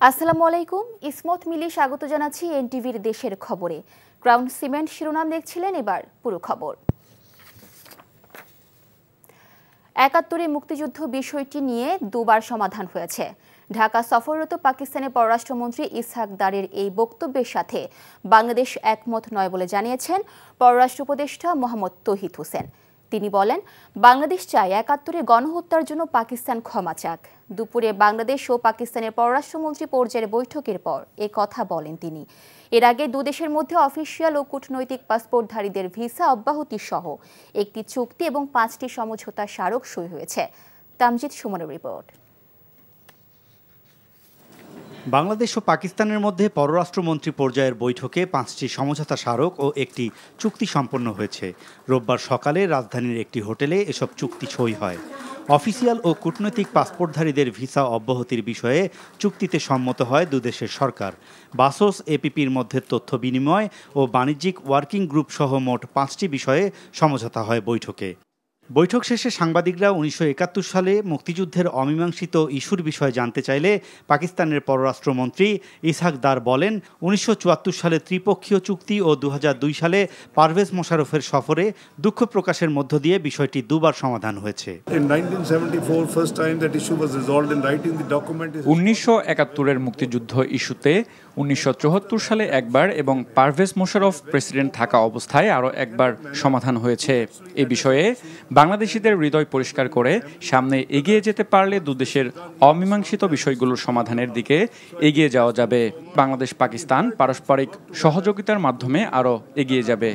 আসসালামু আলাইকুম। ইসমত মিলি স্বাগত জানাচ্ছি এনটিভির দেশের খবরে। ক্রাউন সিমেন্ট শিরোনাম দেখছিলেন, এবার পুরো খবর। ৭১ মুক্তিযুদ্ধ বিষয়টি নিয়ে দুবার সমাধান হয়েছে। ঢাকা সফররত পাকিস্তানের পররাষ্ট্রমন্ত্রী ইসহাক দারের এই বক্তব্যের সাথে বাংলাদেশ একমত নয় বলে জানিয়েছেন পররাষ্ট্র উপদেষ্টা মোহাম্মদ তৌহিদ হোসেন। তিনি বলেন, বাংলাদেশ চায় ৭১ গণহত্যার জন্য পাকিস্তান ক্ষমা চাক। দুপুরে বাংলাদেশ ও পাকিস্তানের পররাষ্ট্রমন্ত্রী পর্যায়ের বৈঠকের পর এ কথা বলেন তিনি। এর আগে দুদেশের মধ্যে অফিসিয়াল ও কূটনৈতিক পাসপোর্টধারীদের ভিসা অব্যাহতি সহ একটি চুক্তি এবং ৫টি সমঝোতা স্মারক সই হয়েছে। তামজিদ সুমনের রিপোর্ট। বাংলাদেশ ও পাকিস্তানের মধ্যে পররাষ্ট্রমন্ত্রী পর্যায়ের বৈঠকে ৫টি সমঝোতা স্মারক ও একটি চুক্তি সম্পন্ন হয়েছে। রোববার সকালে রাজধানীর একটি হোটেলে এসব চুক্তি সই হয়। অফিসিয়াল ও কূটনৈতিক পাসপোর্টধারীদের ভিসা অব্যাহতির বিষয়ে চুক্তিতে সম্মত হয় দুদেশের সরকার। বাসোস এপিপির মধ্যে তথ্য বিনিময় ও বাণিজ্যিক ওয়ার্কিং গ্রুপ সহ মোট ৫টি বিষয়ে সমঝোতা হয় বৈঠকে। বৈঠক শেষে সাংবাদিকরা ১৯৭১ সালে মুক্তিযুদ্ধের অমীমাংসিত ইস্যুর বিষয়ে জানতে চাইলে পাকিস্তানের পররাষ্ট্রমন্ত্রী ইসহাক দার বলেন, ১৯৭৪ সালে ত্রিপক্ষীয় চুক্তি ও ২০০২ সালে পারভেজ মোশাররফের সফরে দুঃখ প্রকাশের মধ্য দিয়ে বিষয়টি দুবার সমাধান হয়েছে। ১৯৭১-এর মুক্তিযুদ্ধ ইস্যুতে ১৯৭৪ সালে একবার এবং পারভেজ মোশাররফ প্রেসিডেন্ট থাকা অবস্থায় আরও একবার সমাধান হয়েছে। এ বিষয়ে বাংলাদেশিদের হৃদয় পরিষ্কার করে সামনে এগিয়ে যেতে পারলে দুদেশের অমীমাংসিত বিষয়গুলোর সমাধানের দিকে এগিয়ে যাওয়া যাবে। বাংলাদেশ পাকিস্তান পারস্পরিক সহযোগিতার মাধ্যমে আরও এগিয়ে যাবে।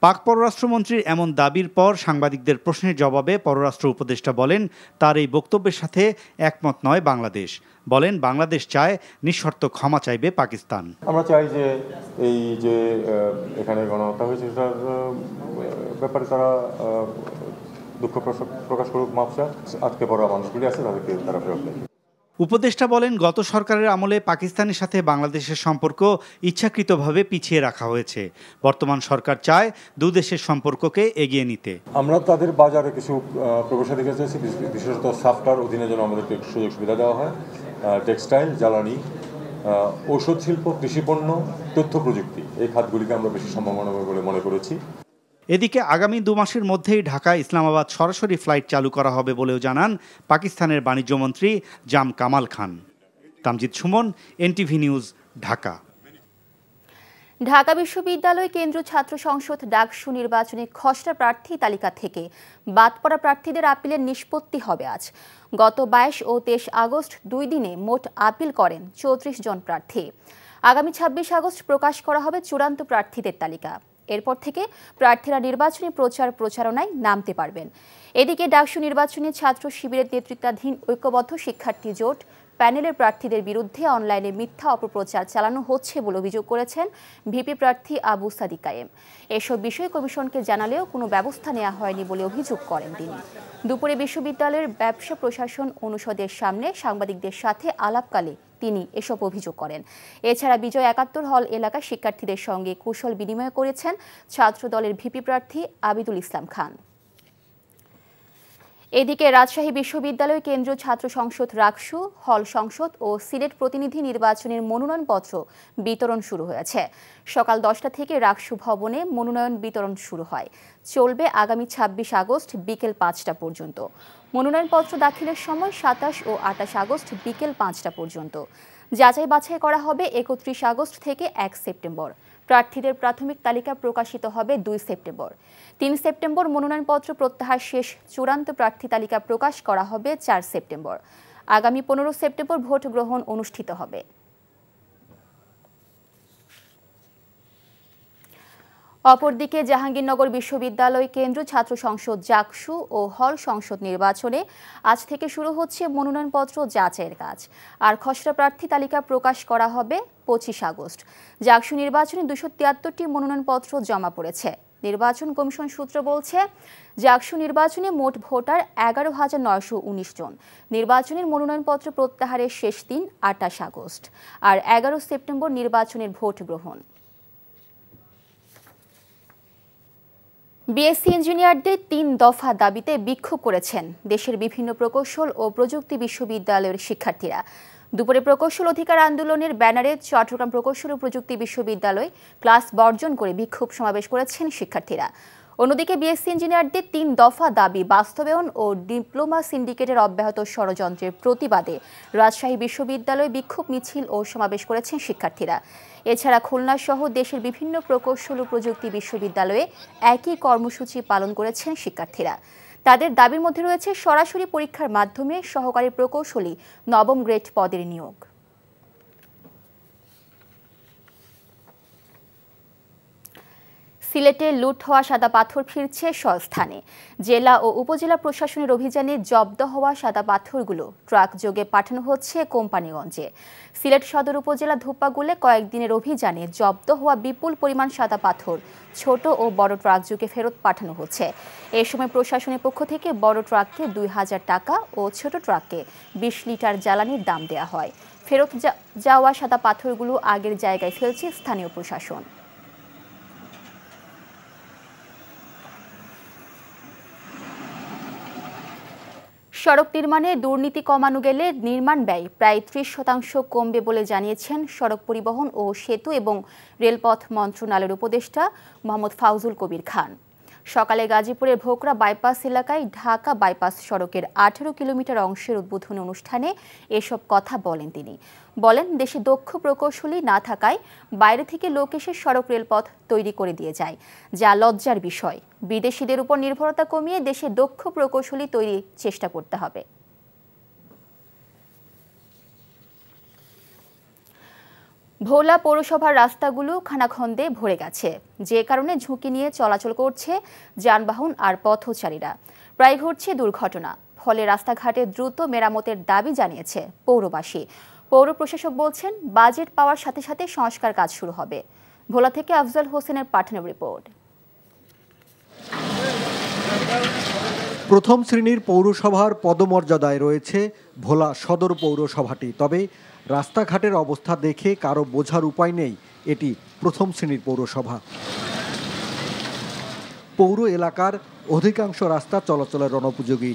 পাক পররাষ্ট্রমন্ত্রীর এমন দাবির পর সাংবাদিকদের প্রশ্নের জবাবে পররাষ্ট্র উপদেষ্টা বলেন, তার এই বক্তব্যের সাথে একমত নয় বাংলাদেশ। বলেন, বাংলাদেশ চায় নিঃশর্ত ক্ষমা চাইবে পাকিস্তান। আমরা চাই যে এই যে এখানে গণহত্যা হয়েছে সেটার ব্যাপারে তারা দুঃখ প্রকাশ করুক, মাপ চাক। আজকে বড় মানুষগুলি আছে তাদেরকে তারা ফেরত দেয়। উপদেষ্টা বলেন, গত সরকারের আমলে পাকিস্তানের সাথে বাংলাদেশের সম্পর্ক ইচ্ছাকৃতভাবে পিছিয়ে রাখা হয়েছে। বর্তমান সরকার চায় দুদেশের সম্পর্ককে এগিয়ে নিতে। আমরা তাদের বাজারে কিছু প্রবেশাধিকার চাইছি, বিশেষত সাফটার অধীনে যেন আমাদেরকে সুযোগ সুবিধা দেওয়া হয়। টেক্সটাইল, জ্বালানি, ঔষধ শিল্প, কৃষিপণ্য, তথ্য প্রযুক্তি, এই খাতগুলিকে আমরা বেশি সম্ভাবনাময় বলে মনে করেছি। এদিকে আগামী ২ মাসের মধ্যেই ঢাকা ইসলামাবাদ সরাসরি ফ্লাইট চালু করা হবে বলেও জানান পাকিস্তানের বাণিজ্যমন্ত্রী জাম কামাল খান। Tamjid Sumon, NTV news, Dhaka. ঢাকা বিশ্ববিদ্যালয় কেন্দ্রীয় ছাত্র সংসদ ডাকসু নির্বাচনে খসড়া প্রার্থী তালিকা থেকে বাদ পড়া প্রার্থীদের আপিলের নিষ্পত্তি হবে আজ। গত ২২ ও ২৩ আগস্ট ২ দিনে মোট আপিল করেন ৩৪ জন প্রার্থী। আগামী ২৬ আগস্ট প্রকাশ করা হবে চূড়ান্ত প্রার্থীদের তালিকা। এরপর থেকে প্রার্থীরা নির্বাচনী প্রচারণায় নামতে পারবেন। এদিকে ডাকসু নির্বাচনে ছাত্র শিবিরের নেতৃত্বাধীন ঐক্যবদ্ধ শিক্ষার্থী জোট প্যানেলের প্রার্থীদের বিরুদ্ধে অনলাইনে মিথ্যা অপপ্রচার চালানো হচ্ছে বলে অভিযোগ করেছেন ভিপি প্রার্থী আবু সাদিক কায়েম। এসব বিষয়ে কমিশনকে জানালেও কোনো ব্যবস্থা নেওয়া হয়নি বলে অভিযোগ করেন তিনি। দুপুরে বিশ্ববিদ্যালয়ের ব্যবসা প্রশাসন অনুষদের সামনে সাংবাদিকদের সাথে আলাপকালে তিনি এসব অভিযোগ করেন। এছাড়া বিজয় ৭১ হল এলাকার শিক্ষার্থীদের সঙ্গে কুশল বিনিময় করেছেন ছাত্র দলের ভিপি প্রার্থী আবিদুল ইসলাম খান। এদিকে রাজশাহী বিশ্ববিদ্যালয় কেন্দ্রীয় ছাত্র সংসদ রাকসু, হল সংসদ ও সিলেট প্রতিনিধি নির্বাচনের মনোনয়নপত্র বিতরণ শুরু হয়েছে। সকাল ১০টা থেকে রাকসু ভবনে মনোনয়ন বিতরণ শুরু হয়। চলবে আগামী ২৬ আগস্ট বিকেল ৫টা পর্যন্ত। মনোনয়নপত্র দাখিলের সময় ২৭ ও ২৮ আগস্ট বিকেল ৫টা পর্যন্ত। যাচাই বাছাই করা হবে ৩১ আগস্ট থেকে ১ সেপ্টেম্বর। প্রার্থীদের প্রাথমিক তালিকা প্রকাশিত হবে ২ সেপ্টেম্বর। ৩ সেপ্টেম্বর মনোনয়নপত্র প্রত্যাহার শেষ। চূড়ান্ত প্রার্থী তালিকা প্রকাশ করা হবে ৪ সেপ্টেম্বর। আগামী ১৫ সেপ্টেম্বর ভোট গ্রহণ অনুষ্ঠিত হবে। অপরদিকে জাহাঙ্গীরনগর বিশ্ববিদ্যালয় কেন্দ্রীয় ছাত্র সংসদ জাকসু ও হল সংসদ নির্বাচনে আজ থেকে শুরু হচ্ছে মনোনয়নপত্র যাচাইয়ের কাজ। আর খসড়া প্রার্থী তালিকা প্রকাশ করা হবে ২৫ আগস্ট। জাকসু নির্বাচনে ২৭৩টি মনোনয়নপত্র জমা পড়েছে। নির্বাচন কমিশন সূত্র বলছে, জাকসু নির্বাচনে মোট ভোটার ১১,৯১৯ জন। নির্বাচনের মনোনয়নপত্র প্রত্যাহারের শেষ দিন ২৮ আগস্ট। আর ১১ সেপ্টেম্বর নির্বাচনের ভোট গ্রহণ। বিএসসি ইঞ্জিনিয়ারদের ৩ দফা দাবিতে বিক্ষোভ করেছেন দেশের বিভিন্ন প্রকৌশল ও প্রযুক্তি বিশ্ববিদ্যালয়ের শিক্ষার্থীরা। দুপুরে প্রকৌশল অধিকার আন্দোলনের ব্যানারে চট্টগ্রাম প্রকৌশল ও প্রযুক্তি বিশ্ববিদ্যালয় ক্লাস বর্জন করে বিক্ষোভ সমাবেশ করেছেন শিক্ষার্থীরা। অন্যদিকে বিএসসি ইঞ্জিনিয়ারদের ৩ দফা দাবি বাস্তবায়ন ও ডিপ্লোমা সিন্ডিকেটের অব্যাহত ষড়যন্ত্রের প্রতিবাদে রাজশাহী বিশ্ববিদ্যালয়ে বিক্ষোভ মিছিল ও সমাবেশ করেছেন শিক্ষার্থীরা। এছাড়া খুলনা সহ দেশের বিভিন্ন প্রকৌশল ও প্রযুক্তি বিশ্ববিদ্যালয়ে একই কর্মসূচি পালন করেছেন শিক্ষার্থীরা। তাদের দাবির মধ্যে রয়েছে সরাসরি পরীক্ষার মাধ্যমে সহকারী প্রকৌশলী নবম গ্রেড পদের নিয়োগ। সিলেটে লুট হওয়া সাদা পাথর ফিরছে স্বস্থানে। জেলা ও উপজেলা প্রশাসনের অভিযানে জব্দ হওয়া সাদা পাথরগুলো ট্রাক যোগে পাঠানো হচ্ছে কোম্পানিগঞ্জে। সিলেট সদর উপজেলা ধোপাগুলে কয়েকদিনের অভিযানে জব্দ হওয়া বিপুল পরিমাণ সাদা পাথর ছোট ও বড় ট্রাক যোগে ফেরত পাঠানো হচ্ছে। এ সময় প্রশাসনের পক্ষ থেকে বড় ট্রাককে ২,০০০ টাকা ও ছোট ট্রাককে ২০ লিটার জ্বালানির দাম দেওয়া হয়। ফেরত যাওয়া সাদা পাথরগুলো আগের জায়গায় ফেলছে স্থানীয় প্রশাসন। সড়ক নির্মাণে দুর্নীতি কমানো গেলে নির্মাণ ব্যয় প্রায় ৩০% কমবে বলে জানিয়েছেন সড়ক পরিবহন ও সেতু এবং রেলপথ মন্ত্রণালয়ের উপদেষ্টা মোহাম্মদ ফাউজুল কবির খান। সকালে গাজীপুরের ভোকরা বাইপাস এলাকায় ঢাকা বাইপাস সড়কের ১৮ কিলোমিটার অংশের উদ্বোধনী অনুষ্ঠানে এসব কথা বলেন তিনি। বলেন, দেশে দক্ষ প্রকৌশলী না থাকায় বাইরে থেকে লোক এসে সড়ক রেলপথ তৈরি করে দিয়ে যায়, যা লজ্জার বিষয়। বিদেশিদের উপর নির্ভরতা কমিয়ে দেশে দক্ষ প্রকৌশলী তৈরির চেষ্টা করতে হবে। ভোলা পৌরসভার রাস্তাগুলো খানাখন্দে ভরে গেছে, যে কারণে ঝুঁকি নিয়ে চলাচল করছে যানবাহন আর পথচারীরা। প্রায় ঘটছে দুর্ঘটনা। ফলে রাস্তাঘাটে দ্রুত মেরামতের দাবি জানিয়েছে পৌরবাসী। পৌর প্রশাসক বলছেন, বাজেট পাওয়ার সাথে সাথে সংস্কার কাজ শুরু হবে। ভোলা থেকে আফজাল হোসেনের পাঠানো রিপোর্ট। প্রথম শ্রেণীর পৌরসভার পদমর্যাদায় রয়েছে ভোলা সদর পৌরসভাটি। তবে রাস্তাঘাটের অবস্থা দেখে কারো বোঝার উপায় নেই এটি প্রথম শ্রেণীর পৌরসভা। পৌর এলাকার অধিকাংশ রাস্তা চলাচলের অনুপযোগী।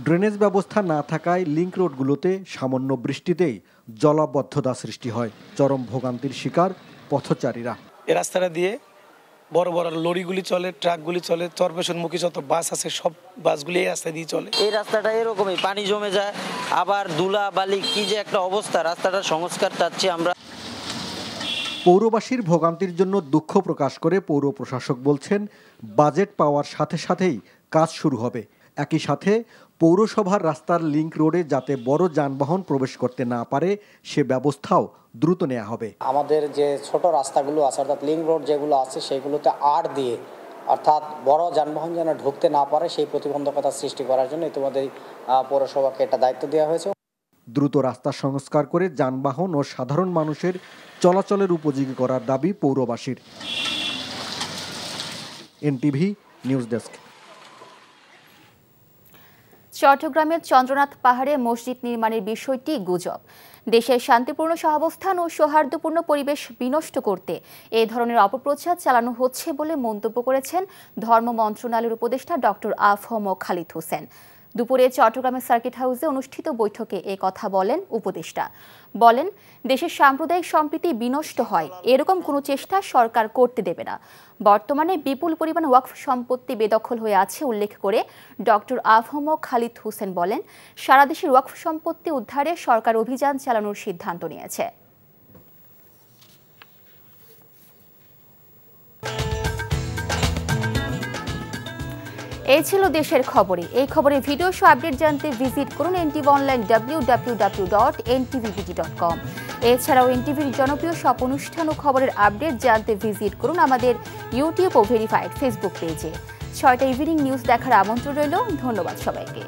ড্রেনেজ ব্যবস্থা না থাকায় লিংক রোডগুলোতে সামান্য বৃষ্টিতেই জলাবদ্ধতা সৃষ্টি হয়। চরম ভোগান্তির শিকার পথচারীরা। এই রাস্তাটা দিয়ে বড় বড় লরিগুলি চলে, ট্রাকগুলি চলে, চরপেশনমুখী যত বাস আছে সব বাসগুলি এই রাস্তা দিয়ে চলে। এই রাস্তাটা এরকমই পানি জমে যায়, আবার ধুলা বালি কি যে একটা অবস্থা। রাস্তাটা সংস্কার চাচ্ছি আমরা। পৌরবাসীর ভোগান্তির জন্য দুঃখ প্রকাশ করে পৌর প্রশাসক বলছেন, বাজেট পাওয়ার সাথে সাথেই কাজ শুরু হবে। একই সাথে পৌরসভার রাস্তার লিংক রোডে যাতে বড় যানবাহন প্রবেশ করতে না পারে সে ব্যবস্থাও দ্রুত নেওয়া হবে। আমাদের যে ছোট রাস্তাগুলো আছে অর্থাৎ লিংক রোড যেগুলো আছে সেগুলোতে আর দিয়ে অর্থাৎ বড় যানবাহন যেন ঢুকতে না পারে সেই প্রতিবন্ধকতা সৃষ্টি করার জন্য ইতিমধ্যে পৌরসভাকে এটা দায়িত্ব দেওয়া হয়েছে। দ্রুত রাস্তা সংস্কার করে যানবাহন ও সাধারণ মানুষের চলাচলের উপযোগী করার দাবি পৌরবাসীর। NTV news desk. চট্টগ্রামের চন্দ্রনাথ পাহাড়ে মসজিদ নির্মাণের বিষয়টি গুজব। দেশের শান্তিপূর্ণ সহাবস্থান ও সৌহার্দ্যপূর্ণ পরিবেশ বিনষ্ট করতে এ ধরনের অপপ্রচার চালানো হচ্ছে বলে মন্তব্য করেছেন ধর্ম মন্ত্রণালয়ের উপদেষ্টা ডক্টর আফম খালিদ হোসেন। দুপুরে চট্টগ্রামের সার্কিট হাউসে অনুষ্ঠিত বৈঠকে এ কথা বলেন উপদেষ্টা। বলেন, দেশের সাম্প্রদায়িক সম্প্রীতি বিনষ্ট হয় এরকম কোনো চেষ্টা সরকার করতে দেবে না। বর্তমানে বিপুল পরিমাণ ওয়াকফ সম্পত্তি বেদখল হয়ে আছে উল্লেখ করে ডক্টর আফম খালিদ হোসেন বলেন, সারা দেশের ওয়াকফ সম্পত্তি উদ্ধারে সরকার অভিযান চালানোর সিদ্ধান্ত নিয়েছে। এই ছিল দেশের খবরে। এই খবরের ভিডিও শো আপডেট জানতে ভিজিট করুন এনটিভি অনলাইন www.ntvpt.com। এছাড়াও এনটিভির জনপ্রিয় সব অনুষ্ঠান ও খবরের আপডেট জানতে ভিজিট করুন আমাদের ইউটিউব ও ভেরিফাইড ফেসবুক পেজে। 6টা ইভিনিং নিউজ দেখার আমন্ত্রণ রইল। ধন্যবাদ সবাইকে।